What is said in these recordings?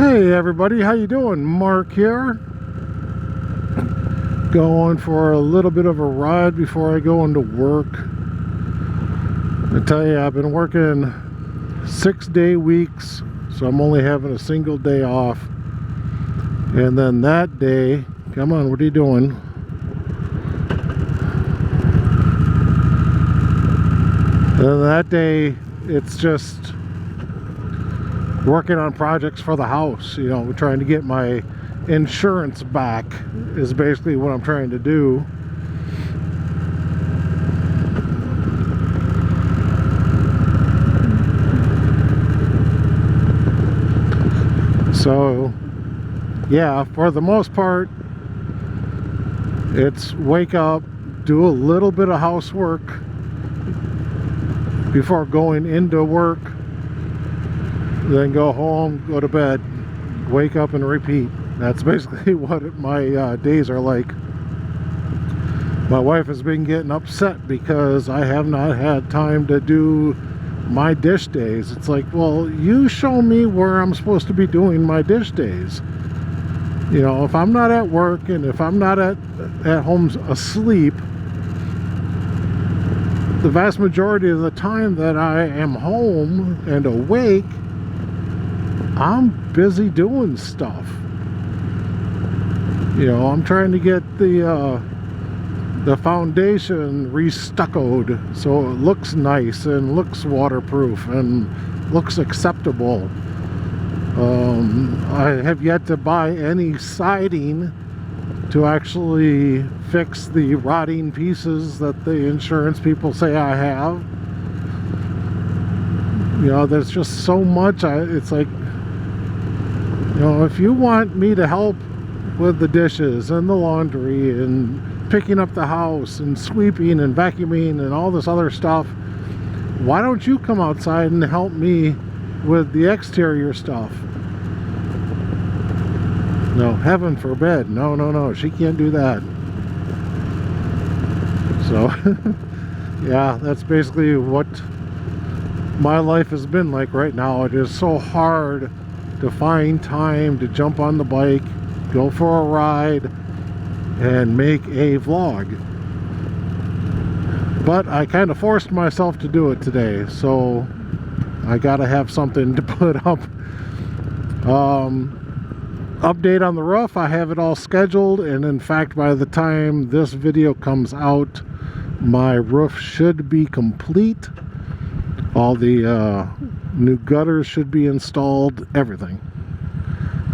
Hey everybody, how you doing? Mark here. Going for a little bit of a ride before I go into work. I tell you, I've been working 6-day weeks, so I'm only having a single day off. And then that day, come on, what are you doing? And that day, it's just working on projects for the house. You know, trying to get my insurance back is basically what I'm trying to do. So yeah, for the most part, it's wake up, do a little bit of housework before going into work, then go home, go to bed, wake up and repeat. That's basically what my days are like. My wife has been getting upset because I have not had time to do my dish days. It's like, well, you show me where I'm supposed to be doing my dish days. You know, if I'm not at work and if I'm not at home asleep, the vast majority of the time that I am home and awake, I'm busy doing stuff. You know, I'm trying to get the foundation restuccoed so it looks nice and looks waterproof and looks acceptable. I have yet to buy any siding to actually fix the rotting pieces that the insurance people say I have. You know, there's just so much. It's like, you know, if you want me to help with the dishes and the laundry and picking up the house and sweeping and vacuuming and all this other stuff, why don't you come outside and help me with the exterior stuff? No, heaven forbid. No, she can't do that. So yeah, that's basically what my life has been like right now. It is so hard to find time to jump on the bike, go for a ride, and make a vlog. But I kind of forced myself to do it today, so I gotta have something to put up. Update on the roof, I have it all scheduled, and in fact by the time this video comes out, my roof should be complete. All the new gutters should be installed, everything.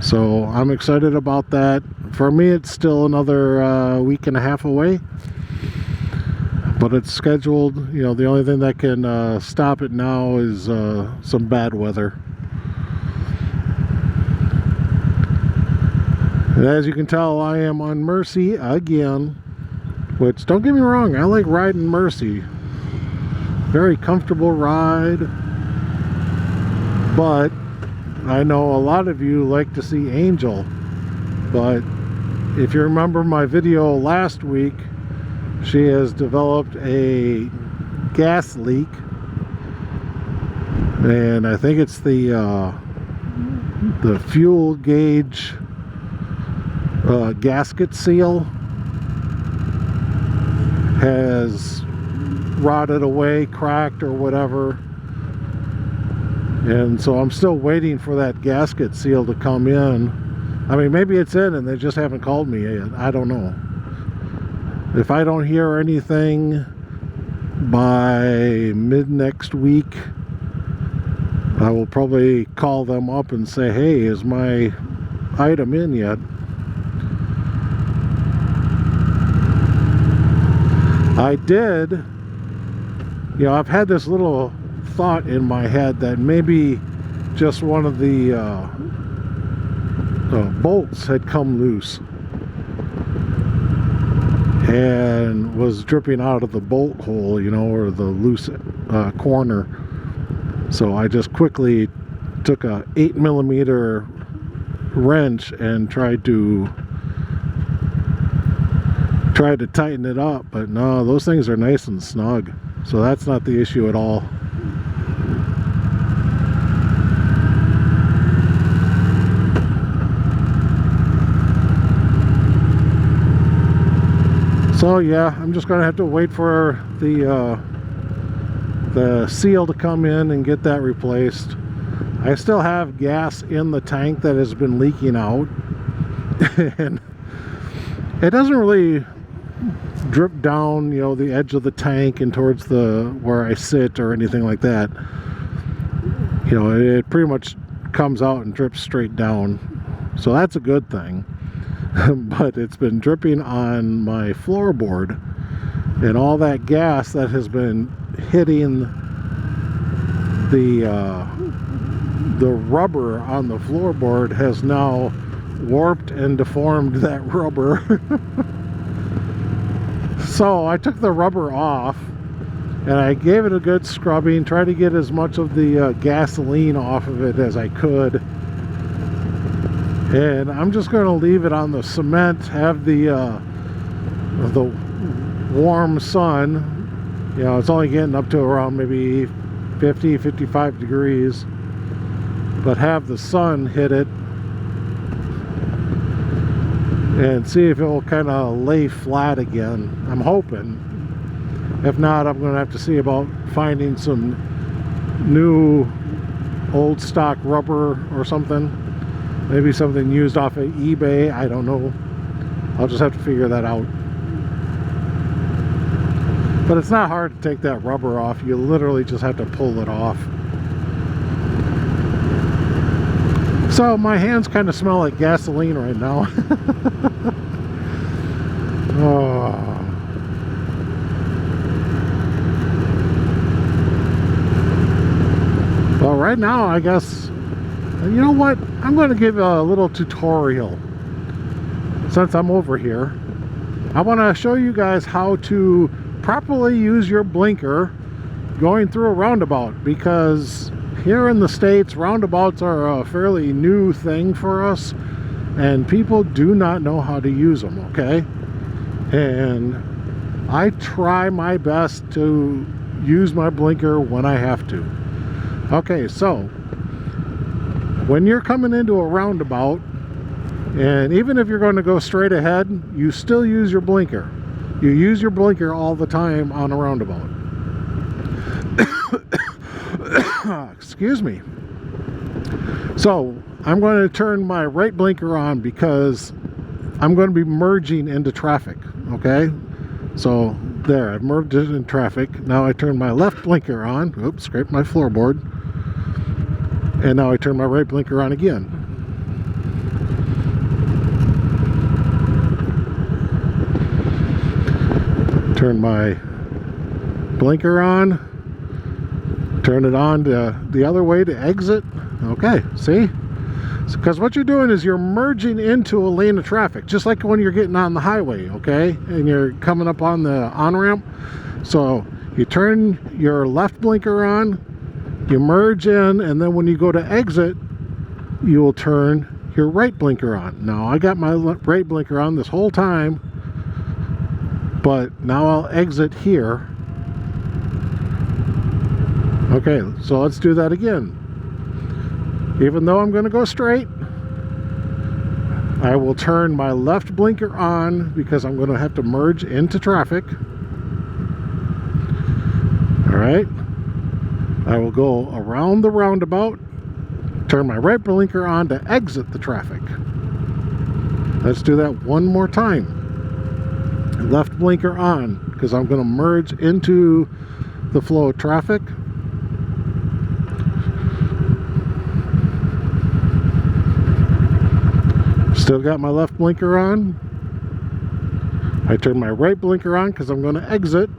So I'm excited about that. For me, it's still another week and a half away, but it's scheduled. You know, the only thing that can stop it now is some bad weather. And as you can tell, I am on Mercy again, which, don't get me wrong, I like riding Mercy. Very comfortable ride, but I know a lot of you like to see Angel. But if you remember my video last week, she has developed a gas leak, and I think it's the fuel gauge gasket seal has rotted away, cracked or whatever, and so I'm still waiting for that gasket seal to come in. I mean, maybe it's in and they just haven't called me yet. I don't know. If I don't hear anything by mid next week, I will probably call them up and say, hey, is my item in yet? I did, you know, I've had this little thought in my head that maybe just one of the bolts had come loose and was dripping out of the bolt hole, you know, or the loose corner. So I just quickly took a 8mm wrench and tried to tighten it up, but no, those things are nice and snug, so that's not the issue at all. So yeah, I'm just gonna have to wait for the seal to come in and get that replaced. I still have gas in the tank that has been leaking out, and it doesn't really drip down, you know, the edge of the tank and towards the where I sit or anything like that. You know, it pretty much comes out and drips straight down, so that's a good thing. But it's been dripping on my floorboard, and all that gas that has been hitting the rubber on the floorboard has now warped and deformed that rubber. So I took the rubber off and I gave it a good scrubbing, tried to get as much of the gasoline off of it as I could, and I'm just going to leave it on the cement, have the warm sun. You know, it's only getting up to around maybe 50-55 degrees, but have the sun hit it and see if it will kind of lay flat again. I'm hoping. If not, I'm going to have to see about finding some new old stock rubber or something. Maybe something used off of eBay. I don't know. I'll just have to figure that out. But it's not hard to take that rubber off. You literally just have to pull it off. So my hands kind of smell like gasoline right now. Oh. Well, right now, I guess, you know what? I'm going to give a little tutorial since I'm over here. I want to show you guys how to properly use your blinker going through a roundabout, because here in the States, roundabouts are a fairly new thing for us, and people do not know how to use them, okay? And I try my best to use my blinker when I have to. Okay, so when you're coming into a roundabout, and even if you're going to go straight ahead, you still use your blinker. You use your blinker all the time on a roundabout. Excuse me. So I'm going to turn my right blinker on because I'm going to be merging into traffic. Okay, so there, I've merged it in traffic. Now I turn my left blinker on. Oops, scraped my floorboard. And now I turn my right blinker on again. Turn my blinker on. Turn it on to the other way to exit. Okay, see? Because what you're doing is you're merging into a lane of traffic, just like when you're getting on the highway, okay? And you're coming up on the on-ramp. So you turn your left blinker on, you merge in, and then when you go to exit, you will turn your right blinker on. Now, I got my right blinker on this whole time, but now I'll exit here. Okay, so let's do that again. Even though I'm going to go straight, I will turn my left blinker on because I'm going to have to merge into traffic. All right. I will go around the roundabout, turn my right blinker on to exit the traffic. Let's do that one more time. Left blinker on because I'm going to merge into the flow of traffic. Still got my left blinker on. I turn my right blinker on because I'm going to exit.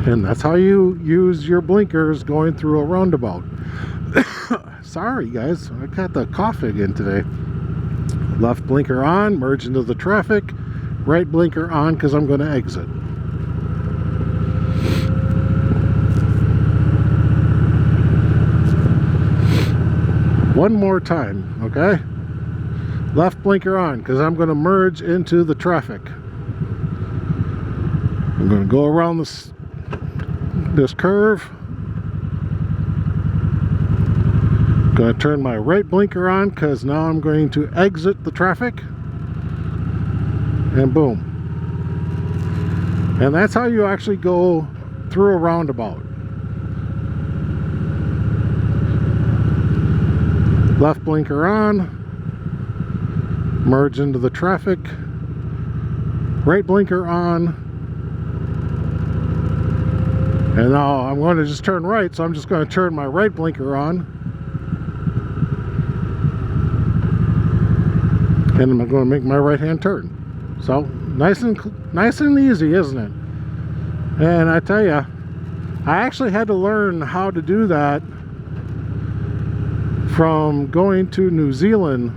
And that's how you use your blinkers going through a roundabout. Sorry guys, I got the cough again today. Left blinker on, merge into the traffic. Right blinker on because I'm going to exit. One more time, okay? Left blinker on because I'm going to merge into the traffic. I'm going to go around this curve. Going to turn my right blinker on because now I'm going to exit the traffic. And boom. And that's how you actually go through a roundabout. Left blinker on, merge into the traffic, right blinker on, and now I'm going to just turn right, so I'm just going to turn my right blinker on, and I'm going to make my right hand turn. So nice and easy, isn't it? And I tell you, I actually had to learn how to do that from going to New Zealand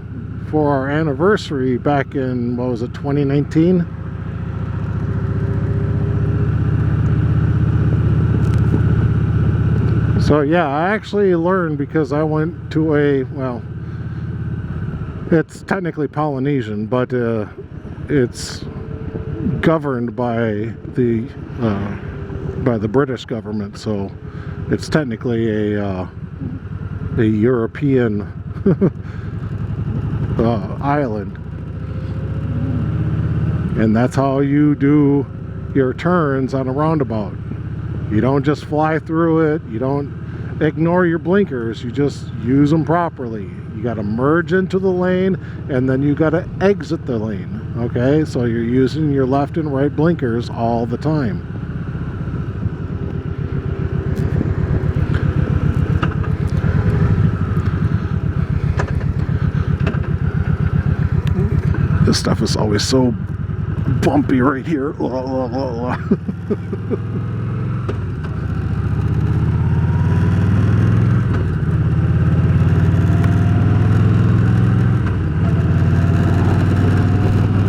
for our anniversary back in, what was it, 2019? So yeah, I actually learned because I went to a, well, it's technically Polynesian, but it's governed by the British government, so it's technically a European island, and that's how you do your turns on a roundabout. You don't just fly through it, you don't ignore your blinkers, you just use them properly. You got to merge into the lane, and then you got to exit the lane. Okay, so you're using your left and right blinkers all the time. This stuff is always so bumpy right here.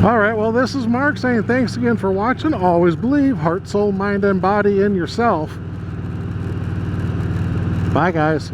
Alright, well, this is Mark saying thanks again for watching. Always believe, heart, soul, mind, and body in yourself. Bye, guys.